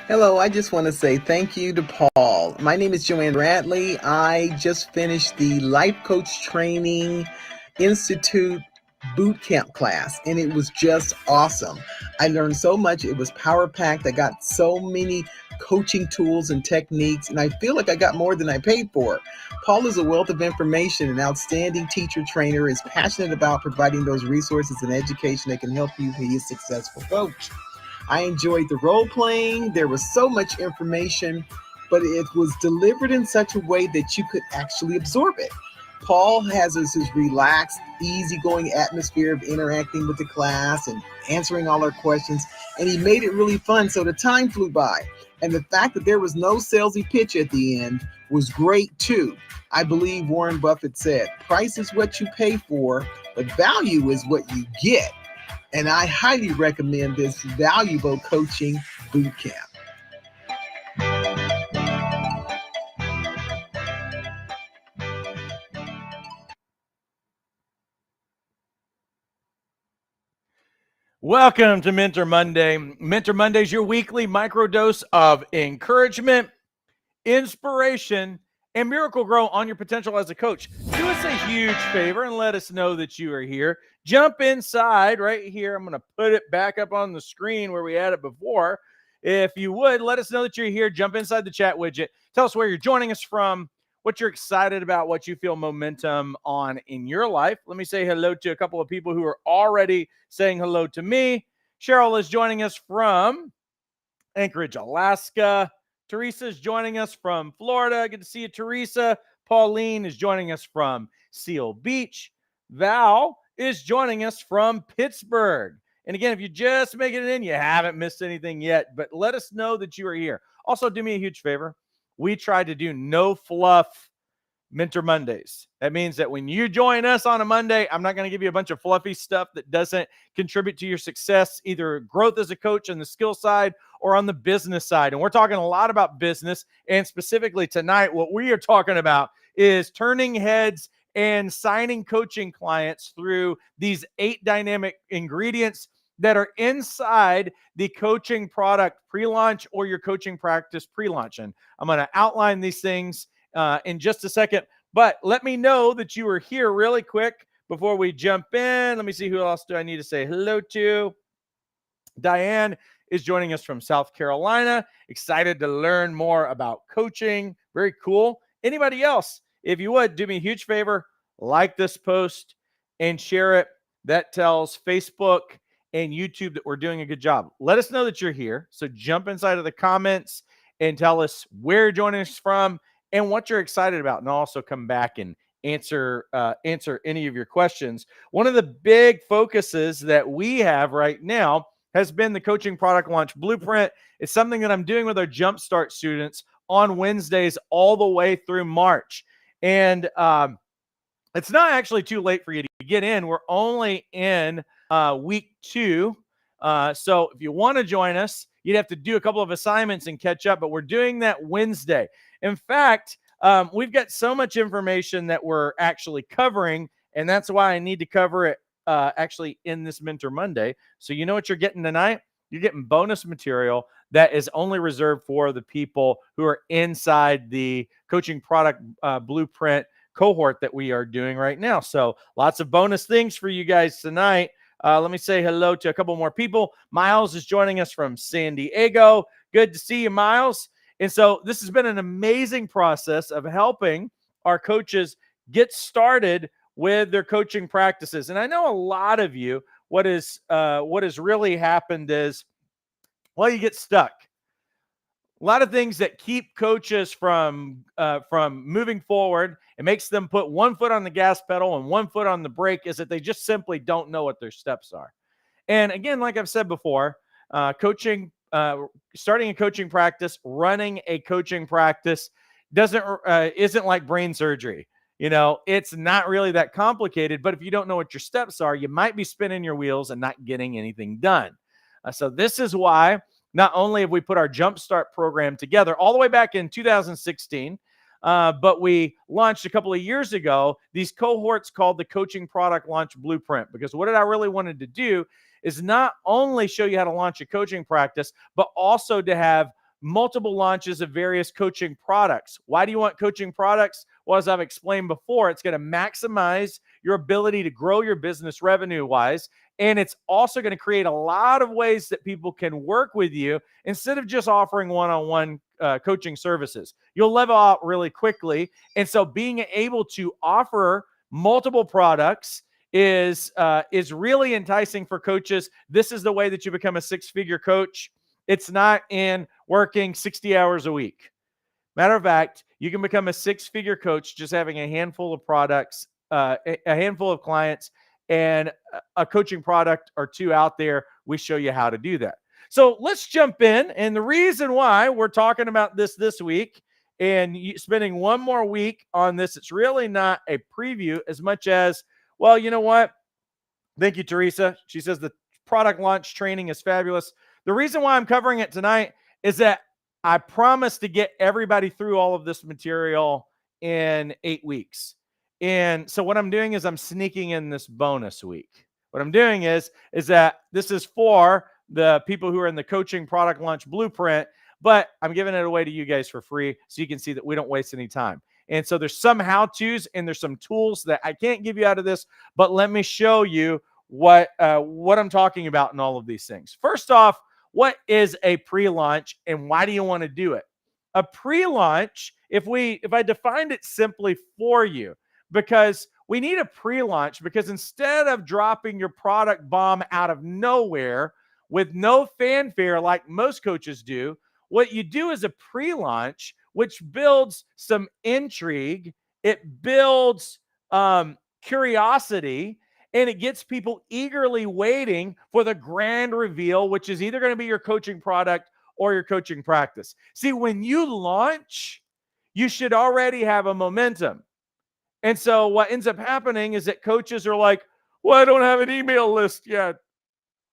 Hello, I just want to say thank you to Paul. My name is Joanne Bradley. I just finished the Life Coach Training Institute Bootcamp class, and it was just awesome. I learned so much. It was power packed. I got so many coaching tools and techniques, and I feel like I got more than I paid for. Paul is a wealth of information, an outstanding teacher trainer, is passionate about providing those resources and education that can help you be a successful coach. I enjoyed the role playing. There was so much information, but it was delivered in such a way that you could actually absorb it. Paul has his relaxed, easygoing atmosphere of interacting with the class and answering all our questions, and he made it really fun, so the time flew by. And the fact that there was no salesy pitch at the end was great too. I believe Warren Buffett said, price is what you pay for, but value is what you get. And I highly recommend this valuable coaching bootcamp. Welcome to Mentor Monday. Mentor Monday is your weekly microdose of encouragement, inspiration, and miracle grow on your potential as a coach. Do us a huge favor and let us know that you are here. Jump inside right here. I'm going to put it back up on the screen where we had it before. If you would, let us know that you're here. Jump inside the chat widget. Tell us where you're joining us from, what you're excited about, what you feel momentum on in your life. Let me say hello to a couple of people who are already saying hello to me. Cheryl is joining us from Anchorage, Alaska. Teresa is joining us from Florida. Good to see you, Teresa. Pauline is joining us from Seal Beach. Val is joining us from Pittsburgh. And again, if you're just making it in, you haven't missed anything yet, but let us know that you are here. Also, do me a huge favor. We try to do no fluff Mentor Mondays. That means that when you join us on a Monday, I'm not going to give you a bunch of fluffy stuff that doesn't contribute to your success, either growth as a coach on the skill side or on the business side. And we're talking a lot about business. And specifically tonight, what we are talking about is turning heads and signing coaching clients through these 8 dynamic ingredients that are inside the coaching product pre-launch or your coaching practice pre-launch. And I'm going to outline these things in just a second, but let me know that you are here really quick before we jump in. Let me see, who else do I need to say hello to? Diane is joining us from South Carolina. Excited to learn more about coaching. Very cool. Anybody else, if you would, do me a huge favor, like this post and share it. That tells Facebook and YouTube that we're doing a good job. Let us know that you're here. So jump inside of the comments and tell us where you're joining us from and what you're excited about, and I'll also come back and answer any of your questions. One of the big focuses that we have right now has been the coaching product launch blueprint. It's something that I'm doing with our Jumpstart students on Wednesdays all the way through March. And it's not actually too late for you to get in. We're only in week 2. So if you want to join us, you'd have to do a couple of assignments and catch up, but we're doing that Wednesday. In fact, we've got so much information that we're actually covering, and that's why I need to cover it actually in this Mentor Monday. So you know what you're getting tonight? You're getting bonus material that is only reserved for the people who are inside the coaching product blueprint cohort that we are doing right now. So lots of bonus things for you guys tonight. Let me say hello to a couple more people. Miles is joining us from San Diego. Good to see you, Miles. And so this has been an amazing process of helping our coaches get started with their coaching practices. And I know a lot of you, what has really happened is, well, you get stuck. A lot of things that keep coaches from moving forward. It makes them put one foot on the gas pedal and one foot on the brake, is that they just simply don't know what their steps are. And again, like I've said before, starting a coaching practice, running a coaching practice isn't like brain surgery. You know, it's not really that complicated, but if you don't know what your steps are, you might be spinning your wheels and not getting anything done. So this is why not only have we put our Jumpstart program together all the way back in 2016, but we launched a couple of years ago these cohorts called the Coaching Product Launch Blueprint, because what I really wanted to do is not only show you how to launch a coaching practice, but also to have multiple launches of various coaching products. Why do you want coaching products? Well, as I've explained before, it's going to maximize your ability to grow your business revenue-wise, and it's also going to create a lot of ways that people can work with you instead of just offering one-on-one coaching services. You'll level out really quickly, and so being able to offer multiple products is really enticing for coaches. This is the way that you become a six-figure coach. It's not in working 60 hours a week. Matter of fact, you can become a six-figure coach just having a handful of products, a handful of clients, and a coaching product or two out there. We show you how to do that. So let's jump in. And the reason why we're talking about this week and spending one more week on this, it's really not a preview as much as, well, you know what? Thank you, Teresa. She says the product launch training is fabulous. The reason why I'm covering it tonight is that I promise to get everybody through all of this material in 8 weeks. And so what I'm doing is I'm sneaking in this bonus week. What I'm doing is that this is for the people who are in the coaching product launch blueprint, but I'm giving it away to you guys for free so you can see that we don't waste any time. And so there's some how-tos and there's some tools that I can't give you out of this, but let me show you what I'm talking about in all of these things. First off, what is a pre-launch and why do you want to do it? A pre-launch, if I defined it simply for you, because we need a pre-launch because instead of dropping your product bomb out of nowhere with no fanfare like most coaches do, what you do is a pre-launch, which builds some intrigue. It builds curiosity, and it gets people eagerly waiting for the grand reveal, which is either going to be your coaching product or your coaching practice. See, when you launch, you should already have a momentum. And so what ends up happening is that coaches are like, well, I don't have an email list yet.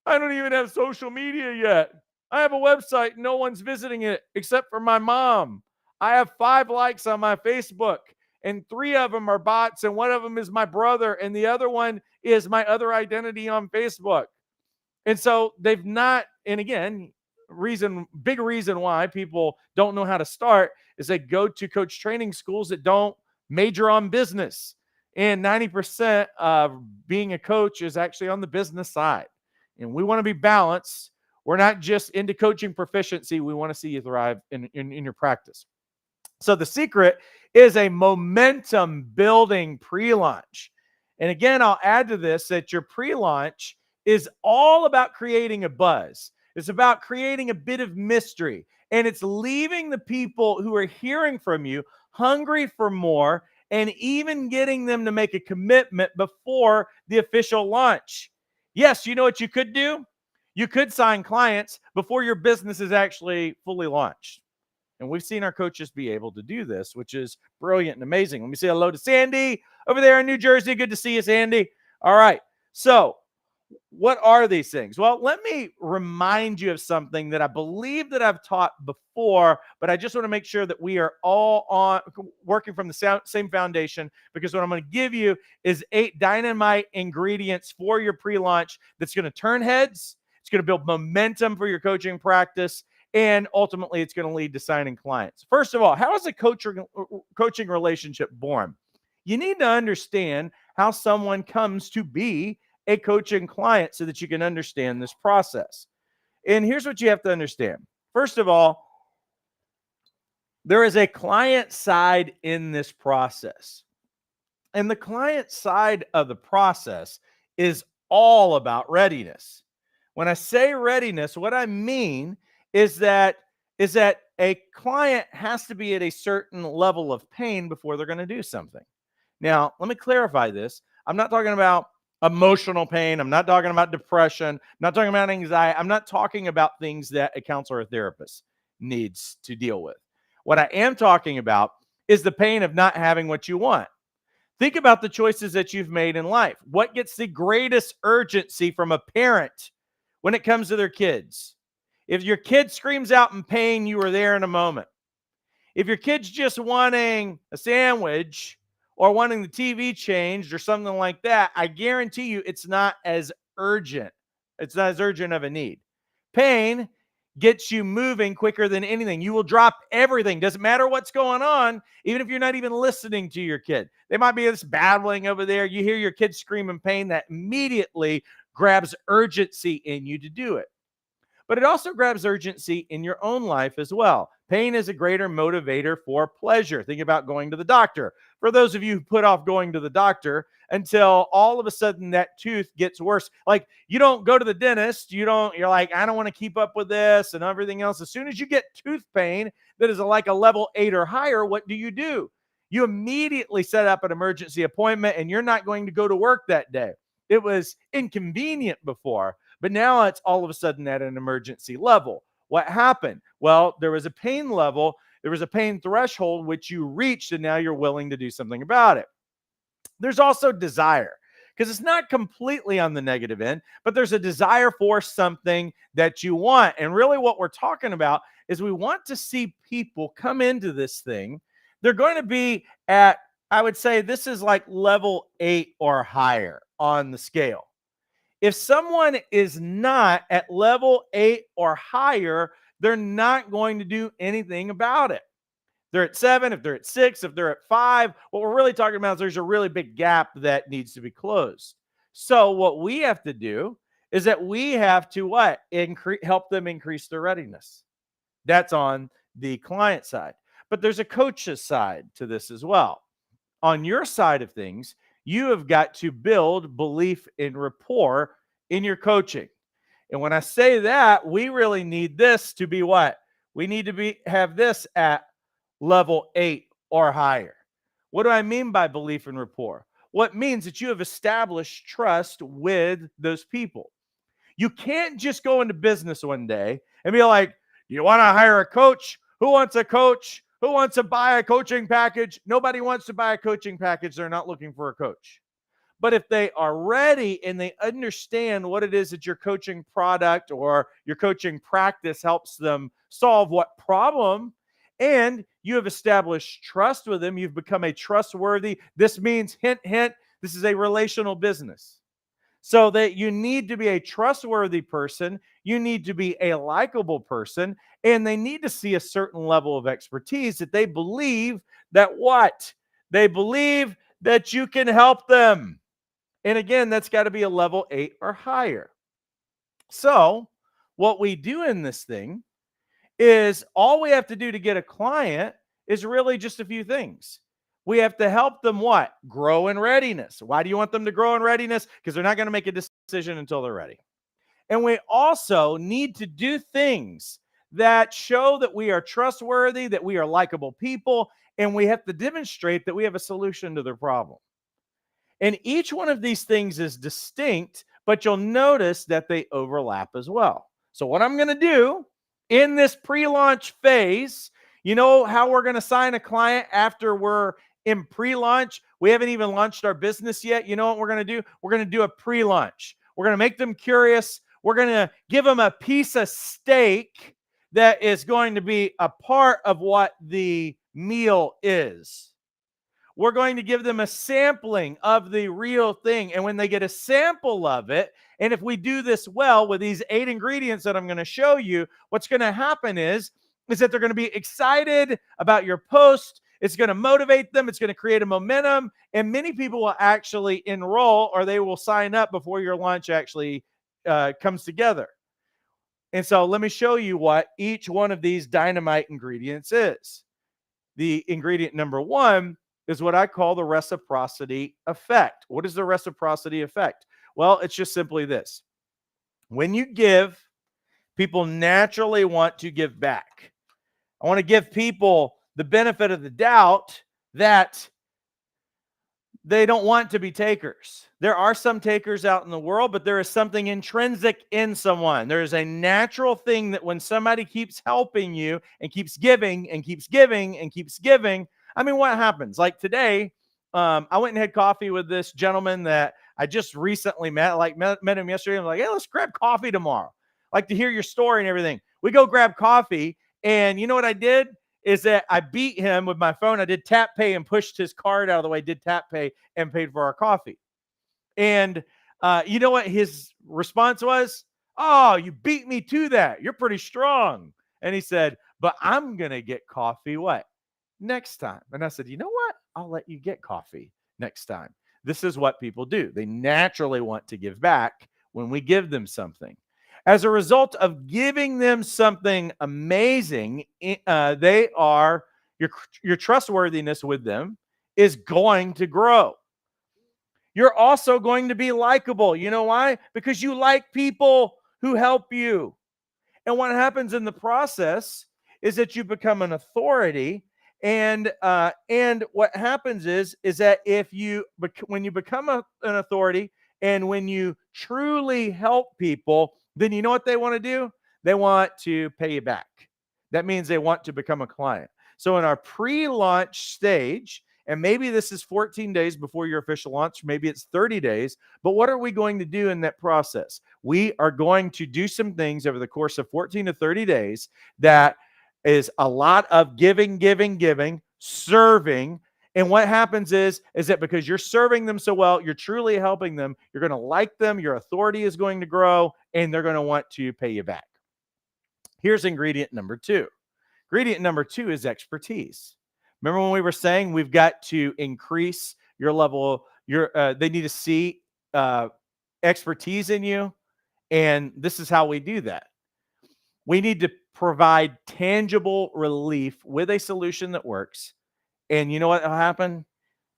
I don't even have social media yet. I have a website. No one's visiting it except for my mom. I have 5 likes on my Facebook, and 3 of them are bots, and one of them is my brother, and the other one is my other identity on Facebook. And so they've not, and again, big reason why people don't know how to start is they go to coach training schools that don't major on business. And 90% of being a coach is actually on the business side. And we want to be balanced. We're not just into coaching proficiency. We want to see you thrive in your practice. So the secret is a momentum building pre-launch. And again, I'll add to this that your pre-launch is all about creating a buzz. It's about creating a bit of mystery. And it's leaving the people who are hearing from you hungry for more and even getting them to make a commitment before the official launch. Yes, you know what you could do? You could sign clients before your business is actually fully launched. And we've seen our coaches be able to do this, which is brilliant and amazing. Let me say hello to Sandy over there in New Jersey. Good to see you, Sandy. All right. So what are these things? Well, let me remind you of something that I believe that I've taught before, but I just want to make sure that we are all working from the same foundation, because what I'm going to give you is 8 dynamite ingredients for your pre-launch that's going to turn heads. It's going to build momentum for your coaching practice, and ultimately it's going to lead to signing clients. First of all, how is a coaching relationship born? You need to understand how someone comes to be a coaching client so that you can understand this process. And here's what you have to understand. First of all, there is a client side in this process. And the client side of the process is all about readiness. When I say readiness, what I mean is that a client has to be at a certain level of pain before they're going to do something. Now, let me clarify this. I'm not talking about emotional pain. I'm not talking about depression. I'm not talking about anxiety. I'm not talking about things that a counselor or therapist needs to deal with. What I am talking about is the pain of not having what you want. Think about the choices that you've made in life. What gets the greatest urgency from a parent when it comes to their kids? If your kid screams out in pain, you are there in a moment. If your kid's just wanting a sandwich or wanting the TV changed or something like that, I guarantee you it's not as urgent. It's not as urgent of a need. Pain gets you moving quicker than anything. You will drop everything. Doesn't matter what's going on, even if you're not even listening to your kid. They might be just battling over there. You hear your kid scream in pain. That immediately grabs urgency in you to do it. But it also grabs urgency in your own life as well. Pain is a greater motivator for pleasure. Think about going to the doctor. For those of you who put off going to the doctor until all of a sudden that tooth gets worse, like you don't go to the dentist, you're like, I don't want to keep up with this and everything else. As soon as you get tooth pain that is like a level 8 or higher, what do? You immediately set up an emergency appointment and you're not going to go to work that day. It was inconvenient before, but now it's all of a sudden at an emergency level. What happened? Well, there was a pain level, there was a pain threshold which you reached, and now you're willing to do something about it. There's also desire, because it's not completely on the negative end, but there's a desire for something that you want. And really what we're talking about is we want to see people come into this thing. They're going to be at, I would say this is like level 8 or higher on the scale. If someone is not at level 8 or higher, they're not going to do anything about it. They're at 7, if they're at 6, if they're at 5, what we're really talking about is there's a really big gap that needs to be closed. So what we have to do is that we have to what? Help them increase their readiness. That's on the client side. But there's a coach's side to this as well. On your side of things, you have got to build belief in rapport in your coaching. And when I say that, we really need this to be what? We need to have this at level 8 or higher. What do I mean by belief in rapport? What means that you have established trust with those people. You can't just go into business one day and be like, you want to hire a coach? Who wants a coach? Who wants to buy a coaching package? Nobody wants to buy a coaching package. They're not looking for a coach. But if they are ready and they understand what it is that your coaching product or your coaching practice helps them solve, what problem, and you have established trust with them, you've become a trustworthy, this means, hint, hint, this is a relational business. So that you need to be a trustworthy person, you need to be a likable person, and they need to see a certain level of expertise that they believe that what? They believe that you can help them. And again, that's got to be a level 8 or higher. So what we do in this thing is all we have to do to get a client is really just a few things. We have to help them what? Grow in readiness. Why do you want them to grow in readiness? Because they're not going to make a decision until they're ready. And we also need to do things that show that we are trustworthy, that we are likable people, and we have to demonstrate that we have a solution to their problem. And each one of these things is distinct, but you'll notice that they overlap as well. So what I'm going to do in this pre-launch phase, you know how we're going to sign a client after we're in pre-launch? We haven't even launched our business yet. You know what we're going to do? We're going to do a pre-launch. We're going to make them curious. We're going to give them a piece of steak that is going to be a part of what the meal is. We're going to give them a sampling of the real thing. And when they get a sample of it, and if we do this well with these 8 ingredients that I'm going to show you, what's going to happen is that they're going to be excited about your post. It's going to motivate them. It's going to create a momentum. And many people will actually enroll, or they will sign up before your launch actually comes together. And so let me show you what each one of these dynamite ingredients is. The ingredient number 1 is what I call the reciprocity effect. What is the reciprocity effect? Well, it's just simply this. When you give, people naturally want to give back. I want to give people the benefit of the doubt that they don't want to be takers. There are some takers out in the world, but there is something intrinsic in someone. There is a natural thing that when somebody keeps helping you and keeps giving and keeps giving and keeps giving, I mean, what happens? Like today, I went and had coffee with this gentleman that I just recently met. Met him yesterday. I'm like, hey, let's grab coffee tomorrow. Like to hear your story and everything. We go grab coffee, and you know what I did? Is that I beat him with my phone. I did tap pay and pushed his card out of the way, did tap pay and paid for our coffee. And you know what his response was? Oh, you beat me to that. You're pretty strong. And he said, but I'm going to get coffee what? Next time. And I said, you know what? I'll let you get coffee next time. This is what people do. They naturally want to give back when we give them something. As a result of giving them something amazing, they are your trustworthiness with them is going to grow. You're also going to be likable. You know why? Because you like people who help you. And what happens in the process is that you become an authority. And what happens is that when you become an authority and when you truly help people, then you know what they want to do? They want to pay you back. That means they want to become a client. So in our pre-launch stage, and maybe this is 14 days before your official launch, maybe it's 30 days, but what are we going to do in that process? We are going to do some things over the course of 14 to 30 days that is a lot of giving, serving. And what happens is that because you're serving them so well, you're truly helping them, you're going to like them, your authority is going to grow, and they're going to want to pay you back. Here's ingredient number 2. Ingredient number 2 is expertise. Remember when we were saying we've got to increase your level, they need to see expertise in you, and this is how we do that. We need to provide tangible relief with a solution that works, and you know what will happen?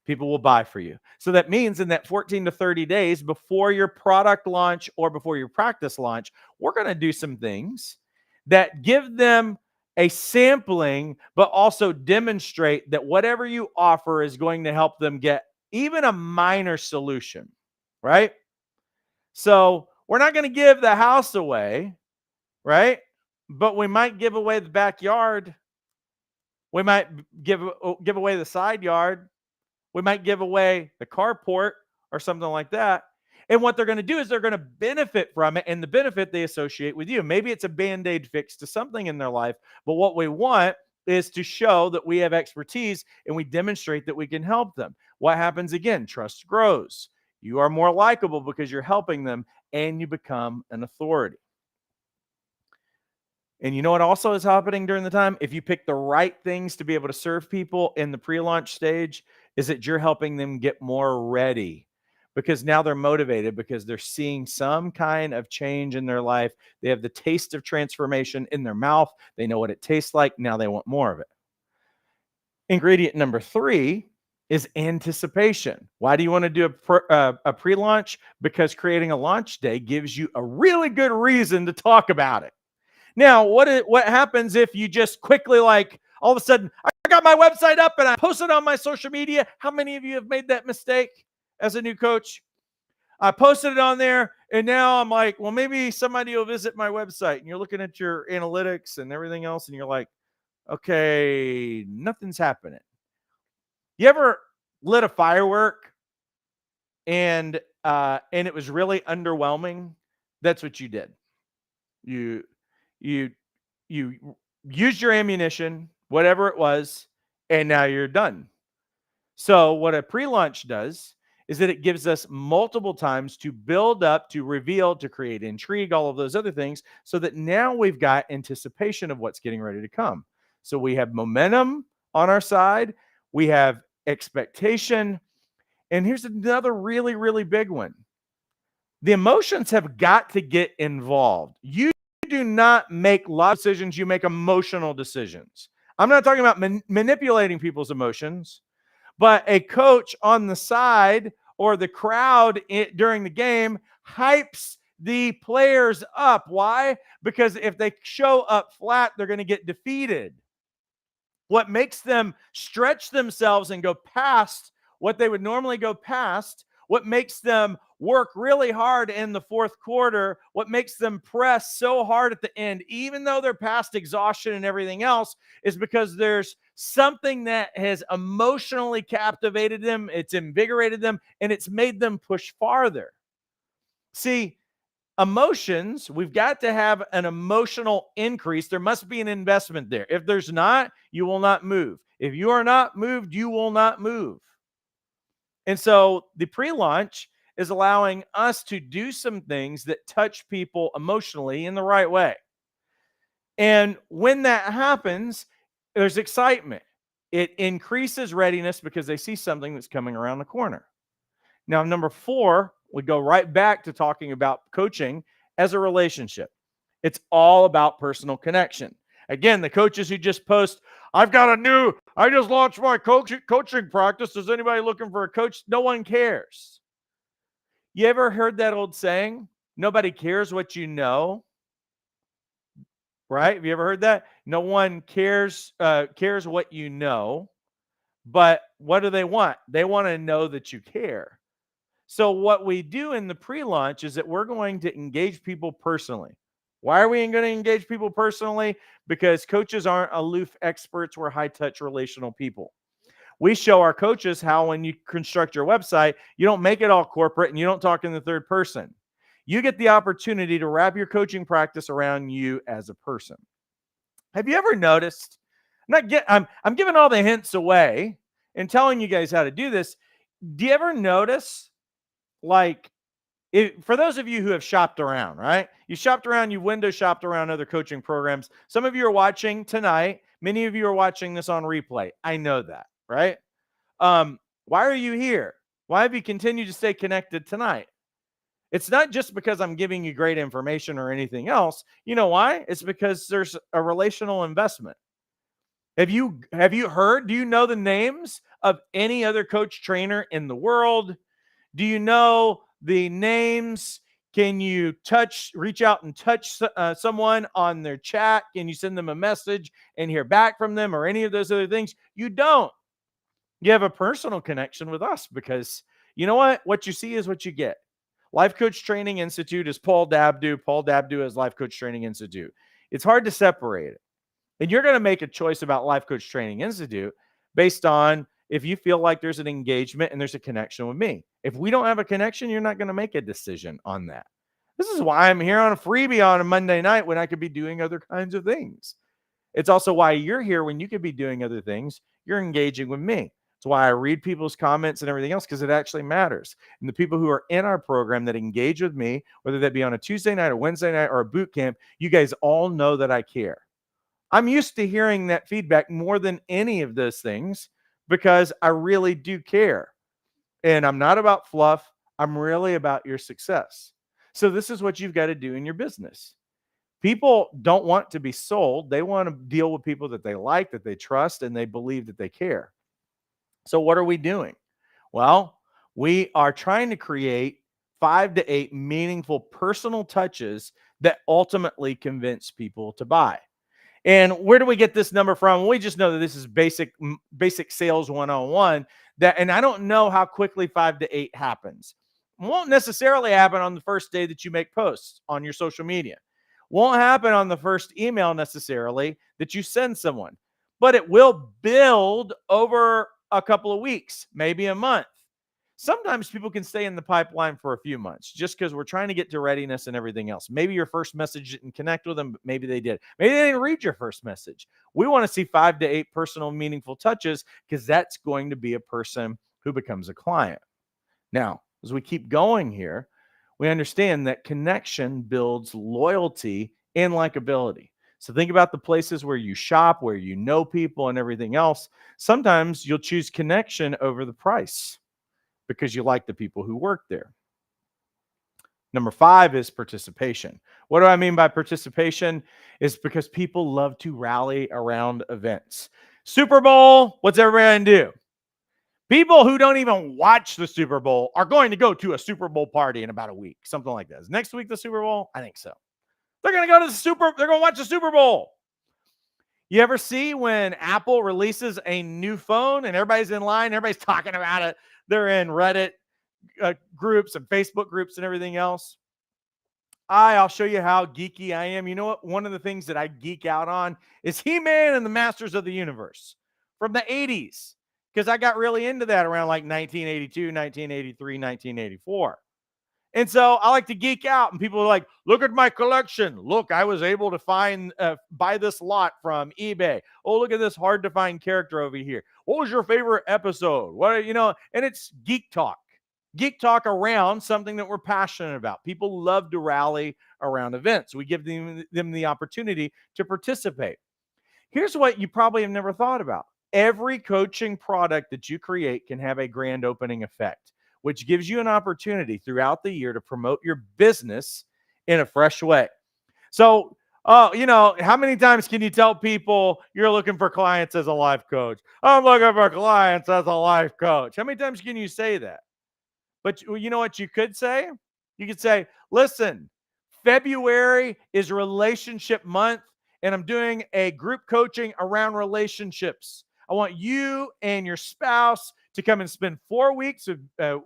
People will buy for you. So that means in that 14 to 30 days before your product launch or before your practice launch, we're going to do some things that give them a sampling, but also demonstrate that whatever you offer is going to help them get even a minor solution, right? So we're not going to give the house away, right? But we might give away the backyard. We might give away the side yard. We might give away the carport or something like that. And what they're going to do is they're going to benefit from it, and the benefit they associate with you. Maybe it's a Band-Aid fix to something in their life, but what we want is to show that we have expertise and we demonstrate that we can help them. What happens again? Trust grows. You are more likable because you're helping them, and you become an authority. And you know what also is happening during the time? If you pick the right things to be able to serve people in the pre-launch stage, is that you're helping them get more ready, because now they're motivated because they're seeing some kind of change in their life. They have the taste of transformation in their mouth. They know what it tastes like. Now they want more of it. Ingredient number 3 is anticipation. Why do you want to do a pre-launch? Because creating a launch day gives you a really good reason to talk about it. Now, what happens if you just quickly, like, all of a sudden, I got my website up and I posted on my social media? How many of you have made that mistake as a new coach? I posted it on there, and now I'm like, well, maybe somebody will visit my website. And you're looking at your analytics and everything else, and you're like, okay, nothing's happening. You ever lit a firework and it was really underwhelming? That's what you did. You used your ammunition, whatever it was, and now you're done. So what a pre-launch does is that it gives us multiple times to build up, to reveal, to create intrigue, all of those other things, so that now we've got anticipation of what's getting ready to come. So we have momentum on our side, we have expectation, and here's another really, really big one. The emotions have got to get involved. You do not make logical decisions, you make emotional decisions. I'm not talking about manipulating people's emotions, but a coach on the side or the crowd during the game hypes the players up. Why? Because if they show up flat, they're going to get defeated. What makes them stretch themselves and go past what they would normally go past, what makes them work really hard in the fourth quarter, what makes them press so hard at the end, even though they're past exhaustion and everything else, is because there's something that has emotionally captivated them, it's invigorated them, and it's made them push farther. See, emotions, we've got to have an emotional increase. There must be an investment there. If there's not, you will not move. If you are not moved, you will not move. And so the pre-launch is allowing us to do some things that touch people emotionally in the right way. And when that happens, there's excitement. It increases readiness because they see something that's coming around the corner. Now, number 4, we go right back to talking about coaching as a relationship. It's all about personal connection. Again, the coaches who just post, I just launched my coaching practice. Is anybody looking for a coach? No one cares. You ever heard that old saying? Nobody cares what you know, right? Have you ever heard that? No one cares what you know, but what do they want? They want to know that you care. So what we do in the pre-launch is that we're going to engage people personally. Why are we going to engage people personally? Because coaches aren't aloof experts. We're high-touch relational people. We show our coaches how when you construct your website, you don't make it all corporate and you don't talk in the third person. You get the opportunity to wrap your coaching practice around you as a person. Have you ever noticed? I'm giving all the hints away and telling you guys how to do this. Do you ever notice, like, for those of you who have shopped around, right? You shopped around, you window shopped around other coaching programs. Some of you are watching tonight. Many of you are watching this on replay. I know that, right? Why are you here? Why have you continued to stay connected tonight? It's not just because I'm giving you great information or anything else. You know why? It's because there's a relational investment. Have you heard? Do you know the names of any other coach trainer in the world? Do you know the names? Can you reach out and touch someone on their chat? Can you send them a message and hear back from them or any of those other things? You don't. You have a personal connection with us because you know what? What you see is what you get. Life Coach Training Institute is Paul Dabdoo. Paul Dabdoo is Life Coach Training Institute. It's hard to separate it. And you're going to make a choice about Life Coach Training Institute based on if you feel like there's an engagement and there's a connection with me. If we don't have a connection, you're not going to make a decision on that. This is why I'm here on a freebie on a Monday night when I could be doing other kinds of things. It's also why you're here when you could be doing other things. You're engaging with me. It's why I read people's comments and everything else because it actually matters. And the people who are in our program that engage with me, whether that be on a Tuesday night or Wednesday night or a boot camp, you guys all know that I care. I'm used to hearing that feedback more than any of those things because I really do care. And I'm not about fluff. I'm really about your success. So this is what you've got to do in your business. People don't want to be sold. They want to deal with people that they like, that they trust, and they believe that they care. So what are we doing? Well, we are trying to create 5 to 8 meaningful personal touches that ultimately convince people to buy. And where do we get this number from? We just know that this is basic sales 101. And I don't know how quickly 5 to 8 happens. It won't necessarily happen on the first day that you make posts on your social media. Won't happen on the first email necessarily that you send someone, but it will build over a couple of weeks, maybe a month. Sometimes people can stay in the pipeline for a few months just because we're trying to get to readiness and everything else. Maybe your first message didn't connect with them, but maybe they did. Maybe they didn't read your first message. We want to see 5 to 8 personal, meaningful touches because that's going to be a person who becomes a client. Now, as we keep going here, we understand that connection builds loyalty and likability. So think about the places where you shop, where you know people and everything else. Sometimes you'll choose connection over the price because you like the people who work there. Number 5 is participation. What do I mean by participation? Is because people love to rally around events. Super Bowl, what's everybody gonna do? People who don't even watch the Super Bowl are going to go to a Super Bowl party in about a week, something like that. Is next week the Super Bowl? I think so. They're going to go to they're going to watch the Super Bowl. You ever see when Apple releases a new phone and everybody's in line, everybody's talking about it. They're in Reddit groups and Facebook groups and everything else. I'll show you how geeky I am. You know what? One of the things that I geek out on is He-Man and the Masters of the Universe from the 80s. Because I got really into that around like 1982, 1983, 1984. And so I like to geek out, and people are like, look at my collection. Look, I was able to buy this lot from eBay. Oh, look at this hard to find character over here. What was your favorite episode? And it's geek talk. geek talk around something that we're passionate about. People love to rally around events. We give them the opportunity to participate. Here's what you probably have never thought about. Every coaching product that you create can have a grand opening effect, which gives you an opportunity throughout the year to promote your business in a fresh way. So, how many times can you tell people you're looking for clients as a life coach? I'm looking for clients as a life coach. How many times can you say that? But you know what you could say? You could say, listen, February is relationship month, and I'm doing a group coaching around relationships. I want you and your spouse to come and spend 4 weeks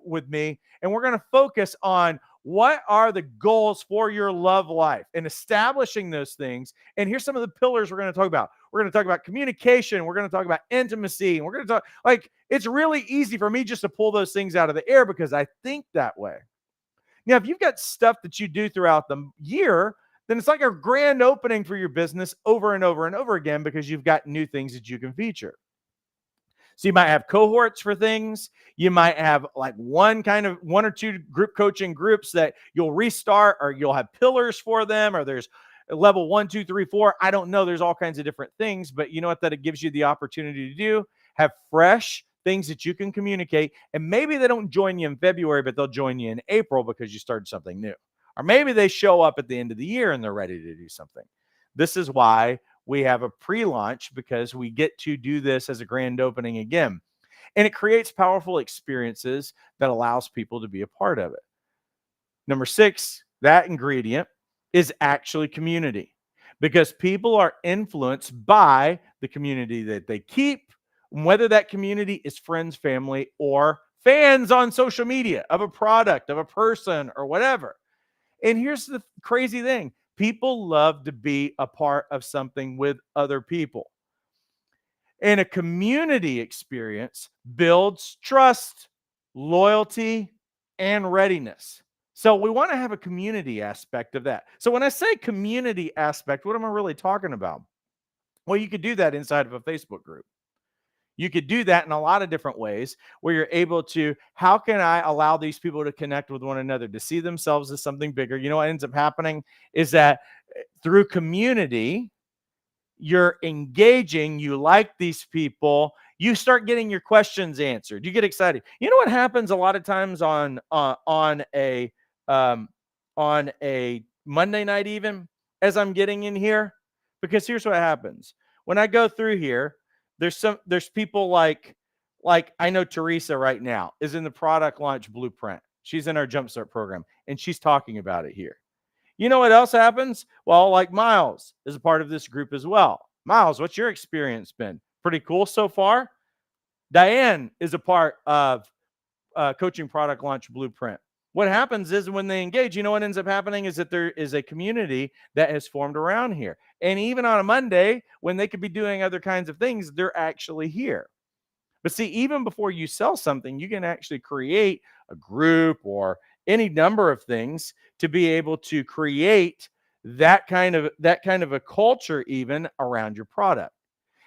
with me, and we're going to focus on what are the goals for your love life and establishing those things. And here's some of the pillars we're going to talk about. We're going to talk about communication. We're going to talk about intimacy. And we're going to talk, like, it's really easy for me just to pull those things out of the air because I think that way. Now, if you've got stuff that you do throughout the year, then it's like a grand opening for your business over and over and over again because you've got new things that you can feature. So you might have cohorts for things. You might have like one or two group coaching groups that you'll restart, or you'll have pillars for them, or there's level 1, 2, 3, 4. I don't know. There's all kinds of different things, but you know what that it gives you the opportunity to do? Have fresh things that you can communicate. And maybe they don't join you in February, but they'll join you in April because you started something new. Or maybe they show up at the end of the year and they're ready to do something. This is why we have a pre-launch, because we get to do this as a grand opening again. And it creates powerful experiences that allows people to be a part of it. Number 6, that ingredient is actually community, because people are influenced by the community that they keep, whether that community is friends, family, or fans on social media of a product, of a person, or whatever. And here's the crazy thing. People love to be a part of something with other people. And a community experience builds trust, loyalty, and readiness. So we want to have a community aspect of that. So when I say community aspect, what am I really talking about? Well, you could do that inside of a Facebook group. You could do that in a lot of different ways where you're able to, how can I allow these people to connect with one another, to see themselves as something bigger? You know what ends up happening is that through community, you're engaging, you like these people, you start getting your questions answered. You get excited. You know what happens a lot of times on a Monday night, even as I'm getting in here, because here's what happens. When I go through here, there's people like I know Teresa right now is in the product launch blueprint. She's in our Jumpstart program and she's talking about it here. You know what else happens? Well, like Miles is a part of this group as well. Miles, what's your experience been? Pretty cool so far? Diane is a part of Coaching Product Launch Blueprint. What happens is when they engage, you know what ends up happening is that there is a community that has formed around here. And even on a Monday, when they could be doing other kinds of things, they're actually here. But see, even before you sell something, you can actually create a group or any number of things to be able to create that kind of a culture even around your product.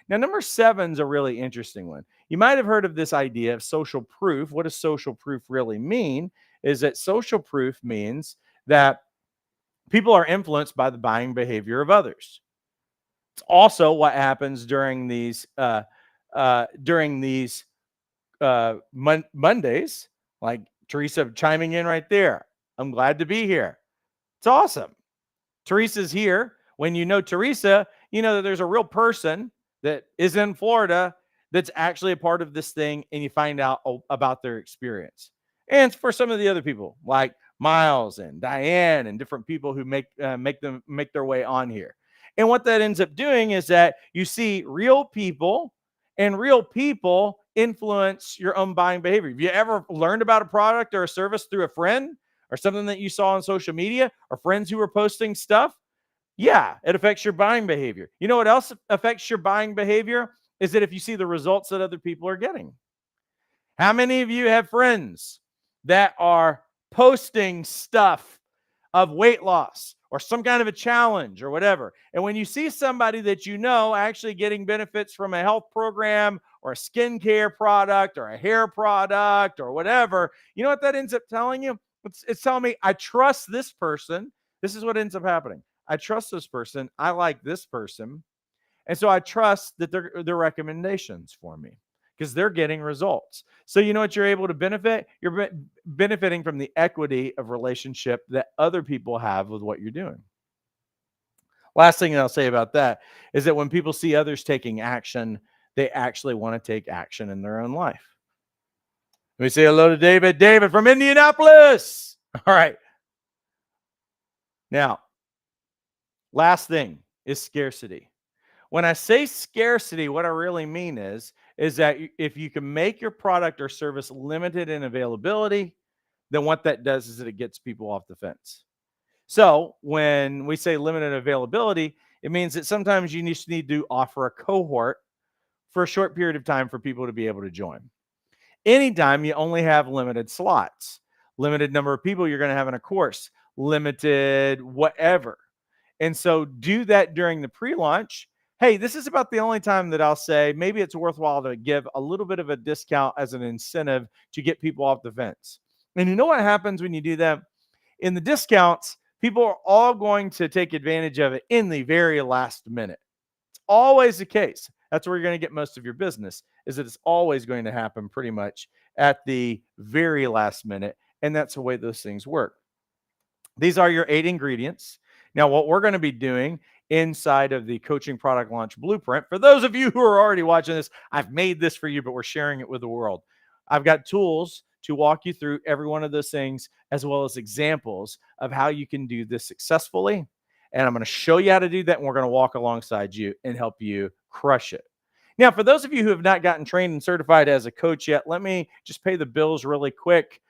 Now, number 7 is a really interesting one. You might have heard of this idea of social proof. What does social proof really mean? Is that social proof means that people are influenced by the buying behavior of others. It's also what happens during these Mondays, like Teresa chiming in right there. I'm glad to be here. It's awesome. Teresa's here. When you know Teresa, you know that there's a real person that is in Florida that's actually a part of this thing, and you find out about their experience. And for some of the other people, like Miles and Diane and different people who make their way on here. And what that ends up doing is that you see real people, and real people influence your own buying behavior. Have you ever learned about a product or a service through a friend or something that you saw on social media or friends who were posting stuff? Yeah, it affects your buying behavior. You know what else affects your buying behavior? Is that if you see the results that other people are getting. How many of you have friends that are posting stuff of weight loss or some kind of a challenge or whatever. And when you see somebody that you know actually getting benefits from a health program or a skincare product or a hair product or whatever, you know what that ends up telling you? It's telling me, I trust this person. This is what ends up happening. I trust this person. I like this person. And so I trust that their recommendations for me because they're getting results. So you know what you're able to benefit? You're benefiting from the equity of relationship that other people have with what you're doing. Last thing I'll say about that is that when people see others taking action, they actually want to take action in their own life. Let me say hello to David. David from Indianapolis. All right. Now, last thing is scarcity. When I say scarcity, what I really mean is that if you can make your product or service limited in availability, then what that does is that it gets people off the fence. So when we say limited availability, it means that sometimes you just need to offer a cohort for a short period of time for people to be able to join. Anytime you only have limited slots, limited number of people you're going to have in a course, limited whatever. And so do that during the pre-launch. Hey, this is about the only time that I'll say maybe it's worthwhile to give a little bit of a discount as an incentive to get people off the fence. And you know what happens when you do that? In the discounts, people are all going to take advantage of it in the very last minute. It's always the case. That's where you're going to get most of your business, is that it's always going to happen pretty much at the very last minute. And that's the way those things work. These are your 8 ingredients. Now, what we're going to be doing inside of the Coaching Product Launch Blueprint, for those of you who are already watching this, I've made this for you, but we're sharing it with the world. I've got tools to walk you through every one of those things, as well as examples of how you can do this successfully. And I'm going to show you how to do that, and we're going to walk alongside you and help you crush it. Now, for those of you who have not gotten trained and certified as a coach yet, let me just pay the bills really quick.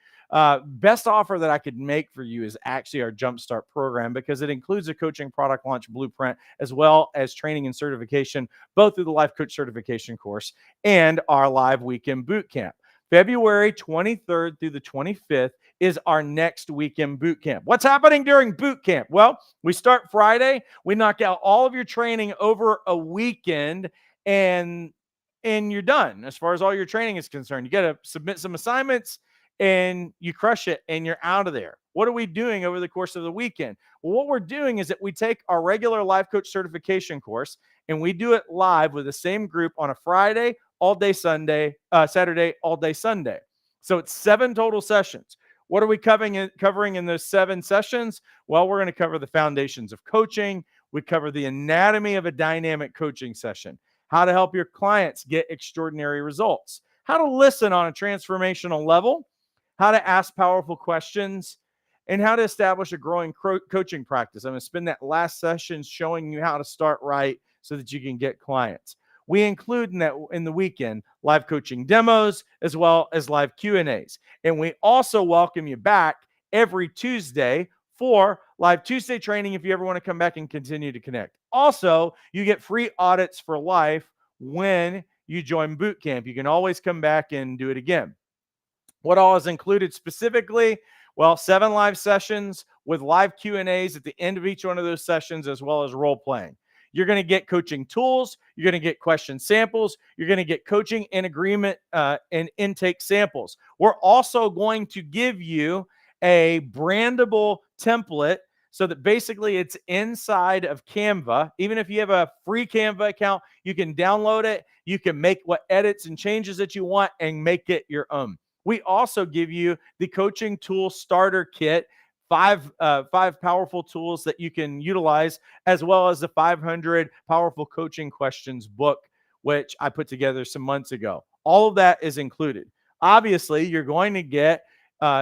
Best offer that I could make for you is actually our Jumpstart program, because it includes a Coaching Product Launch Blueprint, as well as training and certification, both through the Life Coach Certification course and our live weekend bootcamp. February 23rd through the 25th is our next weekend bootcamp. What's happening during bootcamp? Well, we start Friday. We knock out all of your training over a weekend, and you're done as far as all your training is concerned. You got to submit some assignments, and you crush it, and you're out of there. What are we doing over the course of the weekend? Well, what we're doing is that we take our regular Life Coach Certification course, and we do it live with the same group on a Friday, all day Sunday, Saturday, all day Sunday. So it's 7 total sessions. What are we covering in those 7 sessions? Well, we're going to cover the foundations of coaching. We cover the anatomy of a dynamic coaching session, how to help your clients get extraordinary results, how to listen on a transformational level, how to ask powerful questions, and how to establish a growing coaching practice. I'm going to spend that last session showing you how to start right so that you can get clients. We include in the weekend live coaching demos, as well as live Q&As. And we also welcome you back every Tuesday for live Tuesday training if you ever want to come back and continue to connect. Also, you get free audits for life when you join bootcamp. You can always come back and do it again. What all is included specifically? Well, 7 live sessions with live Q&As at the end of each one of those sessions, as well as role playing. You're going to get coaching tools. You're going to get question samples. You're going to get coaching and agreement and intake samples. We're also going to give you a brandable template so that basically it's inside of Canva. Even if you have a free Canva account, you can download it. You can make what edits and changes that you want and make it your own. We also give you the coaching tool starter kit, 5 powerful tools that you can utilize, as well as the 500 powerful coaching questions book, which I put together some months ago. All of that is included. Obviously, you're going to get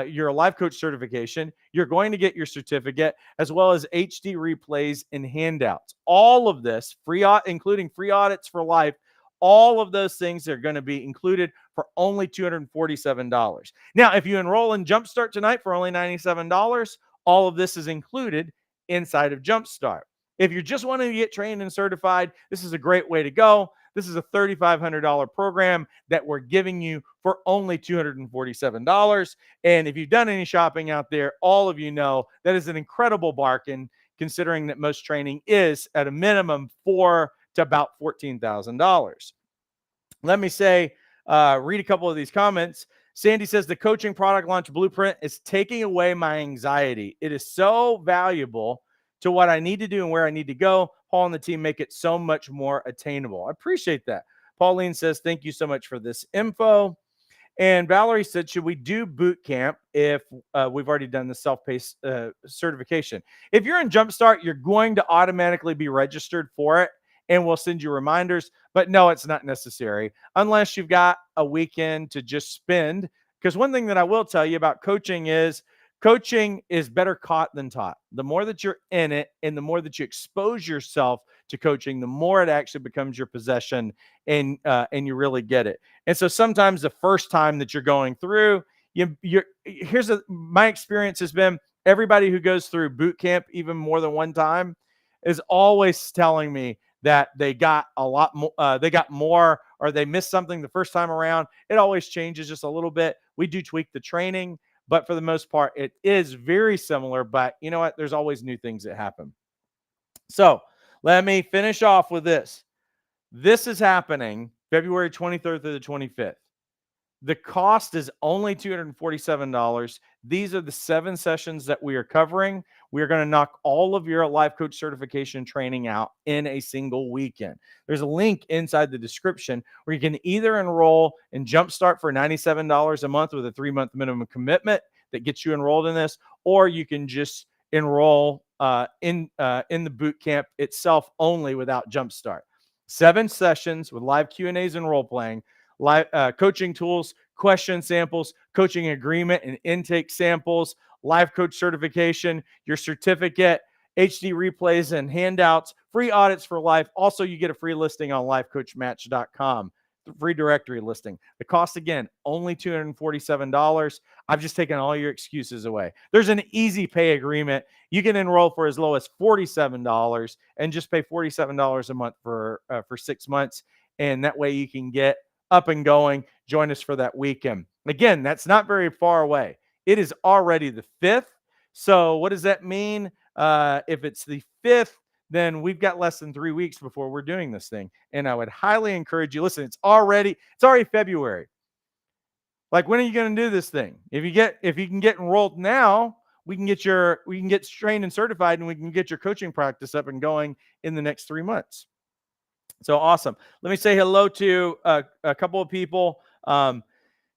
your Life Coach certification. You're going to get your certificate, as well as HD replays and handouts. All of this free, including free audits for life. All of those things are going to be included for only $247. Now, if you enroll in Jumpstart tonight for only $97, all of this is included inside of Jumpstart. If you're just wanting to get trained and certified, this is a great way to go. This is a $3,500 program that we're giving you for only $247. And if you've done any shopping out there, all of you know that is an incredible bargain, considering that most training is at a minimum $4,000 to about $14,000. Let me say, read a couple of these comments. Sandy says, the coaching product launch blueprint is taking away my anxiety. It is so valuable to what I need to do and where I need to go. Paul and the team make it so much more attainable. I appreciate that. Pauline says, thank you so much for this info. And Valerie said, should we do boot camp if we've already done the self-paced certification? If you're in Jumpstart, you're going to automatically be registered for it, and we'll send you reminders. But no, it's not necessary unless you've got a weekend to just spend. Because one thing that I will tell you about coaching is better caught than taught. The more that you're in it and the more that you expose yourself to coaching, the more it actually becomes your possession, and you really get it. And so sometimes the first time that you're going through, my experience has been, everybody who goes through boot camp even more than one time is always telling me that they got a lot more, they got more, or they missed something the first time around. It always changes just a little bit. We do tweak the training, but for the most part, it is very similar. But you know what? There's always new things that happen. So let me finish off with this. This is happening February 23rd through the 25th. The cost is only $247. These are the 7 sessions that we are covering. We are going to knock all of your Life Coach certification training out in a single weekend. There's a link inside the description where you can either enroll in Jumpstart for $97 a month with a 3-month minimum commitment that gets you enrolled in this, or you can just enroll in the boot camp itself only without Jumpstart. 7 sessions with live Q&As and role playing, live coaching tools, question samples, coaching agreement and intake samples, Life Coach certification, your certificate, HD replays and handouts, free audits for life. Also, you get a free listing on lifecoachmatch.com, the free directory listing. The cost, again, only $247. I've just taken all your excuses away. There's an easy pay agreement. You can enroll for as low as $47 and just pay $47 a month for 6 months. And that way you can get up and going. Join us for that weekend. Again, that's not very far away. It is already the 5th. So what does that mean? If it's the 5th, then we've got less than 3 weeks before we're doing this thing. And I would highly encourage you, listen, it's already February. Like, when are you going to do this thing? If you can get enrolled now, we can get trained and certified, and we can get your coaching practice up and going in the next 3 months. So awesome. Let me say hello to a couple of people.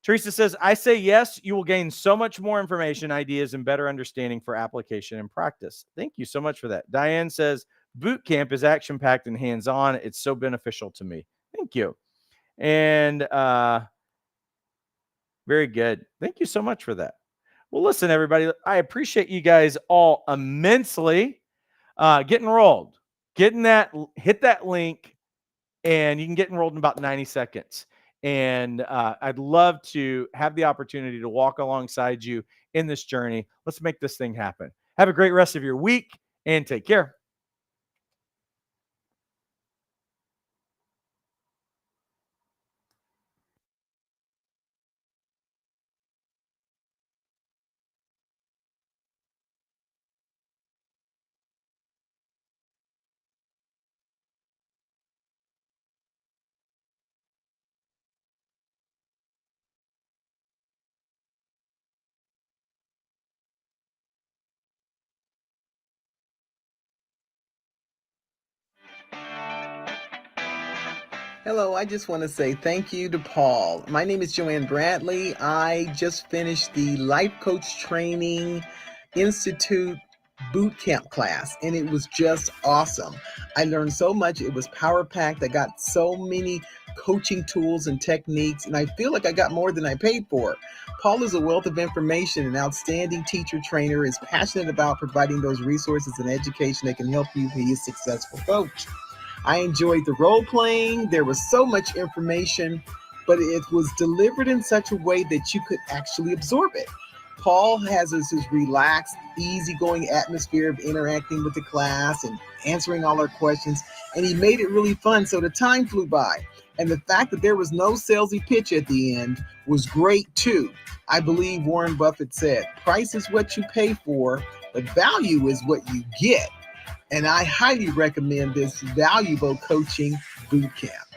Teresa says, I say yes, you will gain so much more information, ideas, and better understanding for application and practice. Thank you so much for that. Diane says, boot camp is action-packed and hands-on. It's so beneficial to me. Thank you. And very good. Thank you so much for that. Well, listen, everybody, I appreciate you guys all immensely. Get enrolled. Hit that link, and you can get enrolled in about 90 seconds. And I'd love to have the opportunity to walk alongside you in this journey. Let's make this thing happen. Have a great rest of your week, and take care. Hello, I just want to say thank you to Paul. My name is Joanne Bradley. I just finished the Life Coach Training Institute Bootcamp class, and it was just awesome. I learned so much. It was power-packed. I got so many coaching tools and techniques, and I feel like I got more than I paid for. Paul is a wealth of information, an outstanding teacher trainer, is passionate about providing those resources and education that can help you be a successful coach. I enjoyed the role playing. There was so much information, but it was delivered in such a way that you could actually absorb it. Paul has his relaxed, easygoing atmosphere of interacting with the class and answering all our questions, and he made it really fun, so the time flew by. And the fact that there was no salesy pitch at the end was great too. I believe Warren Buffett said, price is what you pay for, but value is what you get. and I highly recommend this valuable coaching bootcamp.